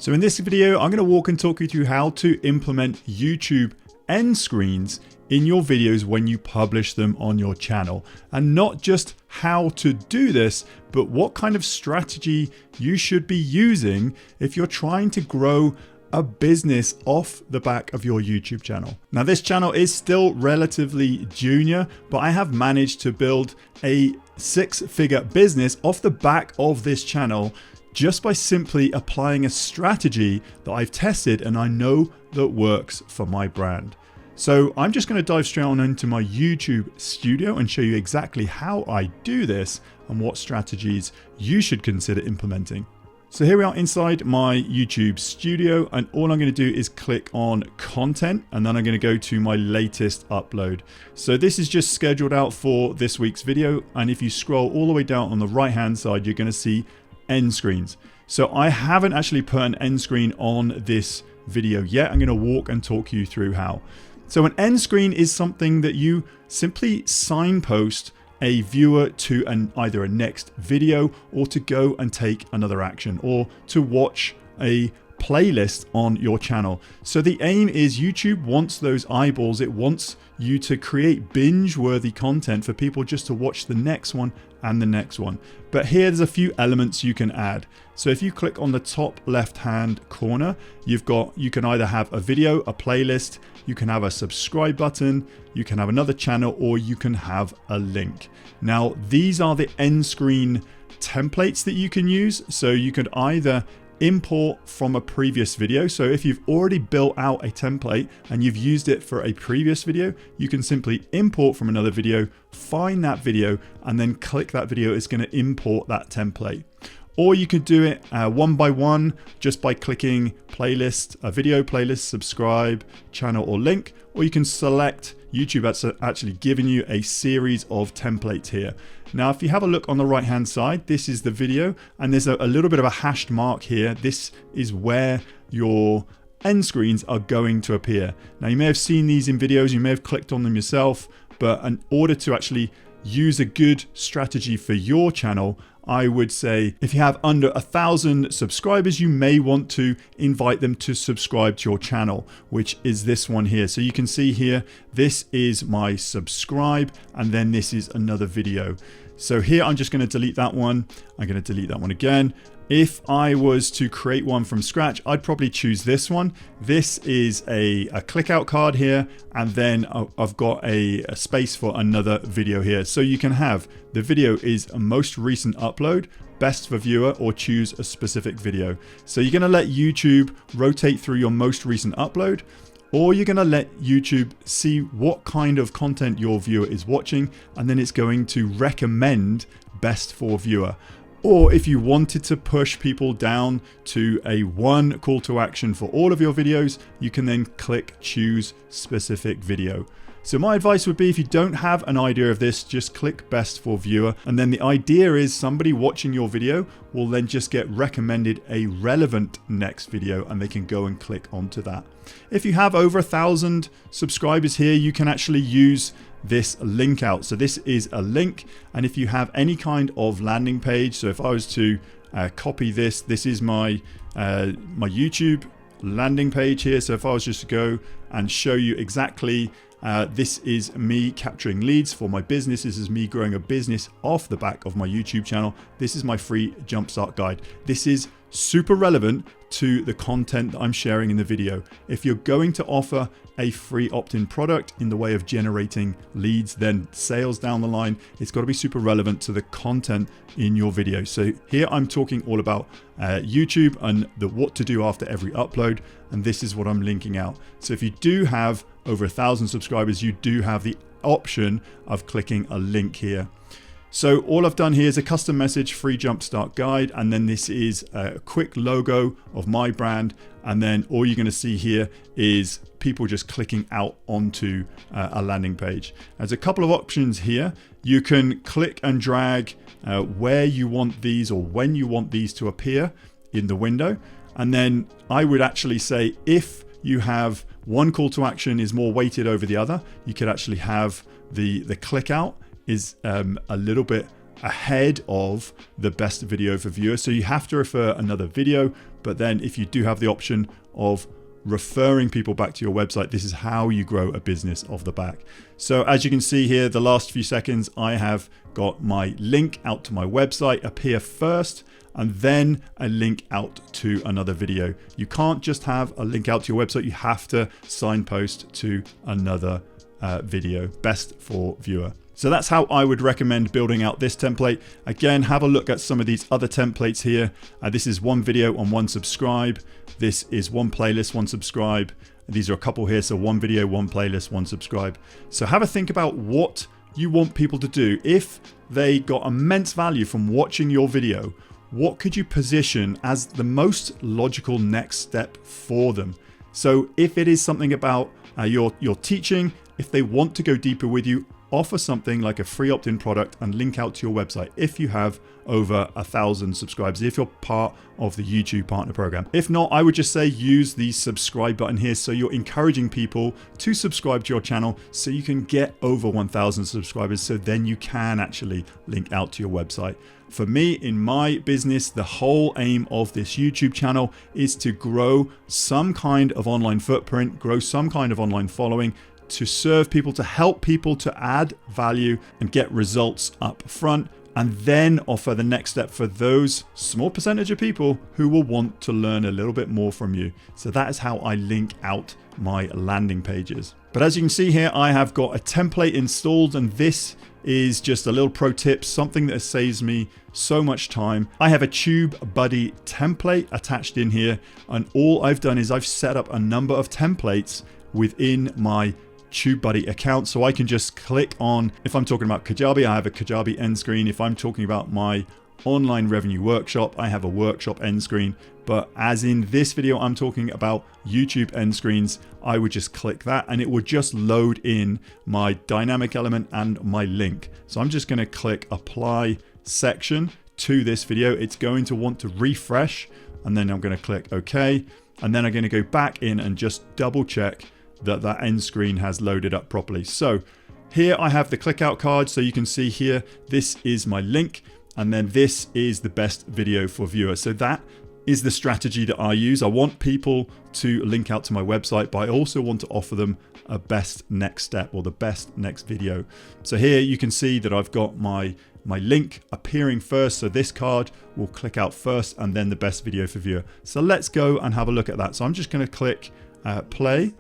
So in this video, I'm going to walk and talk you through how to implement YouTube end screens in your videos when you publish them on your channel, and not just how to do this, but what kind of strategy you should be using if you're trying to grow a business off the back of your YouTube channel. Now, this channel is still relatively junior, but I have managed to build a 6-figure business off the back of this channel just by simply applying a strategy that I've tested and I know that works for my brand. So I'm just going to dive straight on into my YouTube studio and show you exactly how I do this and what strategies you should consider implementing. So here we are inside my YouTube studio, and all I'm going to do is click on content, and then I'm going to go to my latest upload. So this is just scheduled out for this week's video, and if you scroll all the way down on the right hand side, you're going to see end screens. So I haven't actually put an end screen on this video yet. I'm going to walk and talk you through how. So an end screen is something that you simply signpost a viewer to either a next video, or to go and take another action, or to watch a playlist on your channel. So the aim is YouTube wants those eyeballs. It wants you to create binge-worthy content for people just to watch the next one and the next one. But here there's a few elements you can add. So if you click on the top left-hand corner, you can either have a video, a playlist, you can have a subscribe button, you can have another channel, or you can have a link. Now, these are the end screen templates that you can use. So you could either import from a previous video. So if you've already built out a template and you've used it for a previous video, you can simply import from another video, find that video, and then click that video. It's going to import that template. Or you could do it one by one, just by clicking playlist, a video playlist, subscribe, channel, or link. Or you can select YouTube. That's actually giving you a series of templates here. Now, if you have a look on the right hand side, this is the video, and there's a little bit of a hashed mark here. This is where your end screens are going to appear. Now, you may have seen these in videos, you may have clicked on them yourself, but in order to actually use a good strategy for your channel, I would say if you have under 1,000 subscribers, you may want to invite them to subscribe to your channel, which is this one here. So you can see here, this is my subscribe, and then this is another video. So here I'm just going to delete that one. I'm going to delete that one again. If I was to create one from scratch, I'd probably choose this one. This is a click out card here, and then I've got a space for another video here. So you can have the video is a most recent upload, best for viewer, or choose a specific video. So you're going to let YouTube rotate through your most recent upload, or you're going to let YouTube see what kind of content your viewer is watching, and then it's going to recommend best for viewer. Or if you wanted to push people down to a one call to action for all of your videos, you can then click choose specific video. So my advice would be, if you don't have an idea of this, just click best for viewer. And then the idea is somebody watching your video will then just get recommended a relevant next video, and they can go and click onto that. If you have over 1,000 subscribers here, you can actually use this link out. So this is a link, and if you have any kind of landing page, so if I was to copy this, this is my my YouTube landing page here. So if I was just to go and show you exactly, this is me capturing leads for my business. This is me growing a business off the back of my YouTube channel. This is my free jumpstart guide. This is super relevant to the content that I'm sharing in the video. If you're going to offer a free opt-in product in the way of generating leads, then sales down the line, it's got to be super relevant to the content in your video. So here I'm talking all about YouTube and what to do after every upload, and this is what I'm linking out. So if you do have over 1,000 subscribers, you do have the option of clicking a link here. So all I've done here is a custom message, free jumpstart guide, and then this is a quick logo of my brand, and then all you're going to see here is people just clicking out onto a landing page. There's a couple of options here. You can click and drag where you want these or when you want these to appear in the window, and then I would actually say if you have one call to action is more weighted over the other, you could actually have the click out is a little bit ahead of the best video for viewers. So you have to refer another video, but then if you do have the option of referring people back to your website, this is how you grow a business off the back. So as you can see here, the last few seconds, I have got my link out to my website appear first, and then a link out to another video. You can't just have a link out to your website, you have to signpost to another video, best for viewer. So that's how I would recommend building out this template. Again, have a look at some of these other templates here. This is one video on one subscribe. This is one playlist, one subscribe. These are a couple here. So one video, one playlist, one subscribe. So have a think about what you want people to do. If they got immense value from watching your video, what could you position as the most logical next step for them? So if it is something about your teaching, if they want to go deeper with you, offer something like a free opt-in product and link out to your website if you have over 1,000 subscribers, if you're part of the YouTube partner program. If not, I would just say use the subscribe button here, so you're encouraging people to subscribe to your channel so you can get over 1,000 subscribers, so then you can actually link out to your website. For me, in my business, the whole aim of this YouTube channel is to grow some kind of online footprint, grow some kind of online following, to serve people, to help people to add value and get results up front, and then offer the next step for those small percentage of people who will want to learn a little bit more from you. So that is how I link out my landing pages. But as you can see here, I have got a template installed, and this is just a little pro tip, something that saves me so much time. I have a TubeBuddy template attached in here, and all I've done is I've set up a number of templates within my TubeBuddy account. So I can just click on, if I'm talking about Kajabi, I have a Kajabi end screen. If I'm talking about my online revenue workshop, I have a workshop end screen. But as in this video, I'm talking about YouTube end screens, I would just click that and it would just load in my dynamic element and my link. So I'm just going to click apply section to this video. It's going to want to refresh, and then I'm going to click OK. And then I'm going to go back in and just double check that that end screen has loaded up properly. So here I have the click out card. So you can see here, this is my link, and then this is the best video for viewers. So that is the strategy that I use. I want people to link out to my website, but I also want to offer them a best next step, or the best next video. So here you can see that I've got my link appearing first. So this card will click out first, and then the best video for viewer. So let's go and have a look at that. So I'm just going to click play.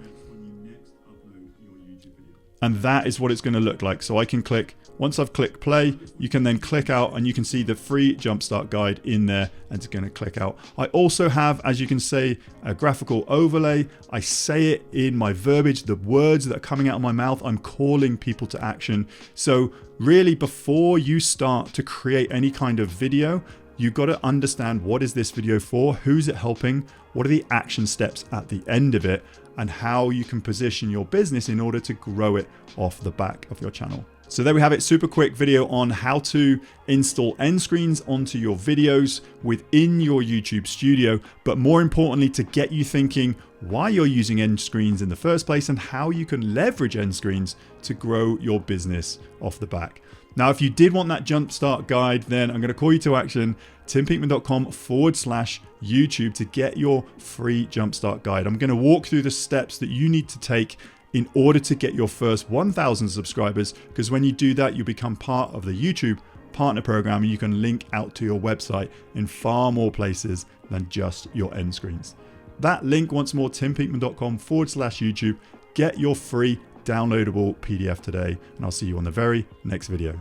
And that is what it's going to look like. So I can click, once I've clicked play, you can then click out and you can see the free jumpstart guide in there, and it's going to click out. I also have, as you can see, a graphical overlay. I say it in my verbiage, the words that are coming out of my mouth, I'm calling people to action. So really, before you start to create any kind of video, you've got to understand, what is this video for? Who's it helping? What are the action steps at the end of it? And how you can position your business in order to grow it off the back of your channel. So there we have it, super quick video on how to install end screens onto your videos within your YouTube studio, but more importantly, to get you thinking why you're using end screens in the first place and how you can leverage end screens to grow your business off the back. Now, if you did want that jumpstart guide, then I'm going to call you to action, timpeakman.com/YouTube, to get your free jumpstart guide. I'm going to walk through the steps that you need to take in order to get your first 1,000 subscribers, because when you do that, you become part of the YouTube partner program, and you can link out to your website in far more places than just your end screens. That link, once more, timpeakman.com/YouTube. Get your free downloadable PDF today, and I'll see you on the very next video.